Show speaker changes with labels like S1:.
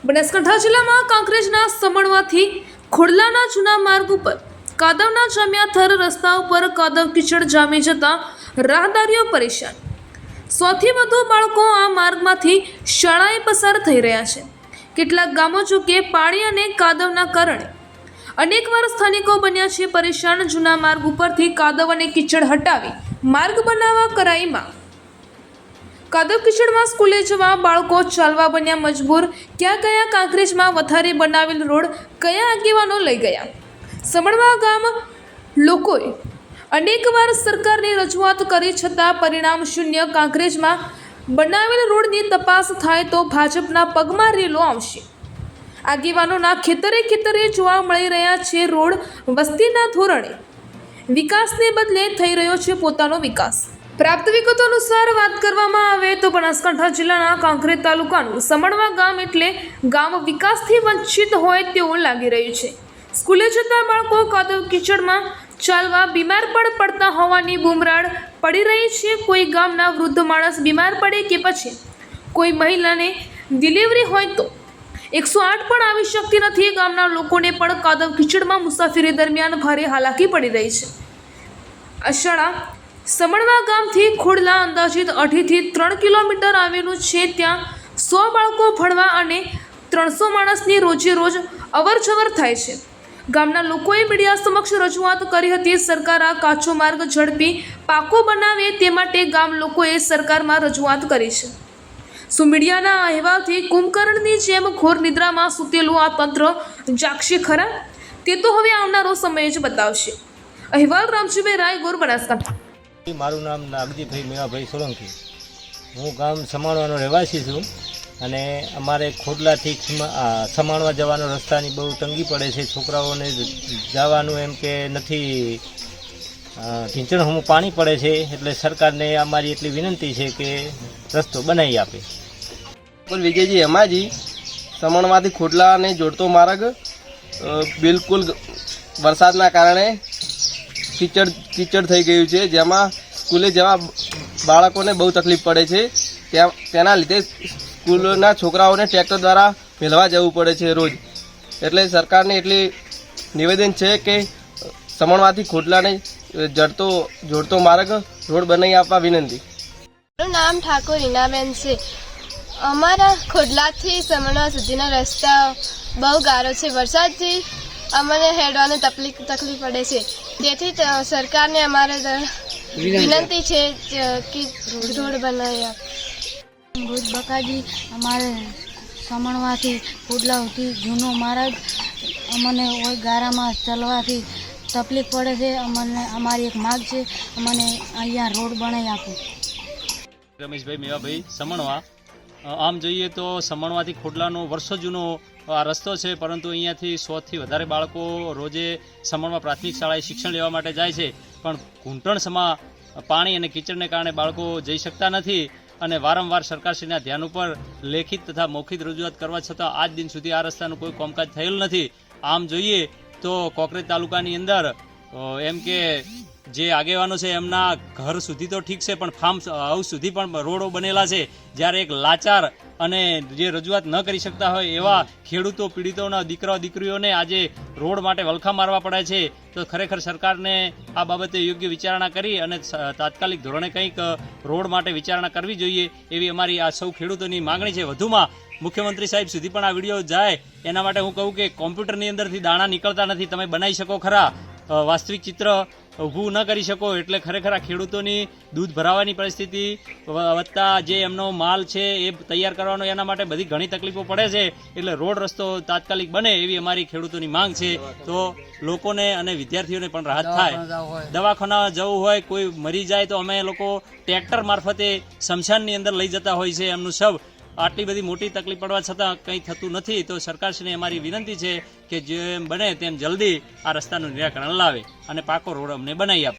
S1: બનાસકાંઠા જિલ્લામાં કાંકરેજના સમણવાથી ખોડલાના જૂના માર્ગ ઉપર કાદવના જામ્યા થર રસ્તા ઉપર કાદવ કીચડ જામી જતા રાહદારીઓ પરેશાન। 100 થી વધુ બાળકો આ માર્ગમાંથી શાળાએ પસાર થઈ રહ્યા છે। કેટલાક ગામો જોકે પાણી અને કાદવના કારણે અનેકવાર સ્થાનિકો બન્યા છે પરેશાન। જૂના માર્ગ ઉપરથી કાદવ અને કીચડ હટાવી માર્ગ બનાવવા કરાઈમાં કાદવ કીચડમાં સ્કૂલે જવા બાળકો ચાલવા બન્યા મજબૂર। ક્યાં ગયા કાંકરેજમાં વથારે બનાવેલ રોડ કયા આગેવાનો લઈ ગયા? સમણવા ગામ લોકોએ અનેકવાર સરકારની રજૂઆત કરી છતાં પરિણામ શૂન્ય। કાંકરેજમાં બનાવેલ રોડની તપાસ થાય તો ભાજપના પગમાં રેલો આવશે। આગેવાનોના ખેતરે જોવા મળી રહ્યા છે રોડ। વસ્તીના ધોરણે વિકાસને બદલે થઈ રહ્યો છે પોતાનો વિકાસ। પ્રાપ્ત વિગતો અનુસાર વાત કરવામાં આવે તો બનાસકાંઠા જિલ્લાના કાંકરેજ તાલુકાનું સમણવા ગામ એટલે ગામ વિકાસથી વંચિત હોય તેવું લાગી રહ્યું છે। સ્કૂલે જતા બાળકો કાદવ કીચડમાં ચાલવા બીમાર પડતા હોવાની બૂમરાડ પડી રહી છે। કોઈ ગામના વૃદ્ધ માણસ બીમાર પડે કે પછી કોઈ મહિલાને ડિલિવરી હોય તો 108 પણ આવી શકતી નથી। ગામના લોકોને પણ કાદવ કીચડમાં મુસાફરી દરમિયાન ભારે હાલાકી પડી રહી છે। આ શાળા સમણવા ગામથી ખોડલા અંદાજિત 2.5 થી 3 કિલોમીટર આવેલું છે। ત્યાં 100 બાળકો ભણવા અને 300 માણસની રોજે-રોજ અવરજવર થાય છે। ગામના લોકોએ મીડિયા સમક્ષ રજૂઆત કરી હતી। સરકાર આ કાચો માર્ગ ઝડપી પાકો બનાવે તે માટે ગામ લોકોએ સરકારમાં રજૂઆત કરી છે। શું મીડિયાના અહેવાલથી કુંભકર્ણની જેમ ઘોર નિદ્રામાં સૂતેલું આ તંત્ર જાગશે ખરા? તે તો હવે આવનારો સમય જ બતાવશે। અહેવાલ રામજીભાઈ રાય, ગોર, બનાસકાંઠા।
S2: મારું નામ નાગજીભાઈ મેવાભાઈ સોલંકી। હું ગામ સમાણવાનો રહેવાસી છું અને અમારે ખોડલાથી સમાણવા જવાનો રસ્તાની બહુ તંગી પડે છે। છોકરાઓને જવાનું એમ કે નથી, ઢીંચણહમું પાણી પડે છે। એટલે સરકારને અમારી એટલી વિનંતી છે કે રસ્તો બનાવી આપે।
S3: વિજયજી હેમાજી, સમણવાથી ખોડલાને જોડતો માર્ગ બિલકુલ વરસાદના કારણે કીચડ થઈ ગયું છે, જેમાં સ્કૂલે જવા બાળકોને બહુ તકલીફ પડે છે। તેના લીધે સ્કૂલના છોકરાઓને ટ્રેક્ટર દ્વારા મેળવા જવું પડે છે રોજ। એટલે સરકારને એટલી નિવેદન છે કે સમણવાથી ખોડલાને જોડતો માર્ગ રોડ બનાવી આપવા વિનંતી।
S4: મારું નામ ઠાકોર ઈનાબેન છે। અમારા ખોડલાથી સમણવા સુધીના રસ્તા બહુ ગારો છે। વરસાદથી અમને હેડવાની તકલીફ પડે છે। તેથી સરકારને અમારે વિનંતી છે કે રોડ બનાવી આપે।
S5: ભૂત બકાજી, અમારે સમણવાથી ખોડલા સુધી જૂનો માર્ગ અમને ઓય ગારામાં ચાલવાથી તકલીફ પડે છે। અમને અમારી એક માગ છે, અમને અહીંયા રોડ બનાવી આપો।
S6: રમેશભાઈ મેવાભાઈ, સમણવા। આમ જોઈએ તો સમણવાથી ખોડલાનો વર્ષો જૂનો આ રસ્તો છે, પરંતુ અહીંયાથી 100 થી વધારે બાળકો રોજે સમણવા પ્રાથમિક શાળાએ શિક્ષણ લેવા માટે જાય છે, પણ ઘૂંટણસમાં પાણી અને કીચડને કારણે બાળકો જઈ શકતા નથી અને વારંવાર સરકારશ્રીના ધ્યાન ઉપર લેખિત તથા મૌખિક રજૂઆત કરવા છતાં આજ દિન સુધી આ રસ્તાનું કોઈ કામકાજ થયેલ નથી। આમ જોઈએ તો કાંકરેજ તાલુકાની અંદર એમ કે જે આગેવાનો છે એમના ઘર સુધી તો ઠીક છે, પણ ફાર્મ હાઉસ સુધી પણ રોડો બનેલા છે। જ્યારે એક લાચાર અને જે રજૂઆત ન કરી શકતા હોય એવા ખેડૂતો પીડિતોના દીકરા દીકરીઓને આજે રોડ માટે વલખા મારવા પડે છે, તો ખરેખર સરકારને આ બાબતે યોગ્ય વિચારણા કરી અને તાત્કાલિક ધોરણે કંઈક રોડ માટે વિચારણા કરવી જોઈએ એવી અમારી આ સૌ ખેડૂતોની માગણી છે। વધુમાં મુખ્યમંત્રી સાહેબ સુધી પણ આ વિડીયો જાય એના માટે હું કહું કે કોમ્પ્યુટરની અંદરથી દાણા નીકળતા નથી, તમે બનાવી શકો ખરા, વાસ્તવિક ચિત્ર ઊભું ન કરી શકો। એટલે ખરેખર આ ખેડૂતોની દૂધ ભરાવાની પરિસ્થિતિ વત્તા જે એમનો માલ છે એ તૈયાર કરવાનો એના માટે બધી ઘણી તકલીફો પડે છે। એટલે રોડ રસ્તો તાત્કાલિક બને એવી અમારી ખેડૂતોની માંગ છે, તો લોકોને અને વિદ્યાર્થીઓને પણ રાહત થાય। દવાખાના જવું હોય, કોઈ મરી જાય તો અમે લોકો ટ્રેક્ટર મારફતે સ્મશાનની અંદર લઈ જતા હોય છે એમનું શવ। આટલી બધી મોટી તકલીફ પડવા છતાં કંઈ થતું નથી, તો સરકારશ્રીને અમારી વિનંતી છે કે જેમ બને તેમ જલ્દી આ રસ્તાનું નિરાકરણ લાવે અને પાકો રોડ અમને બનાવી આપે।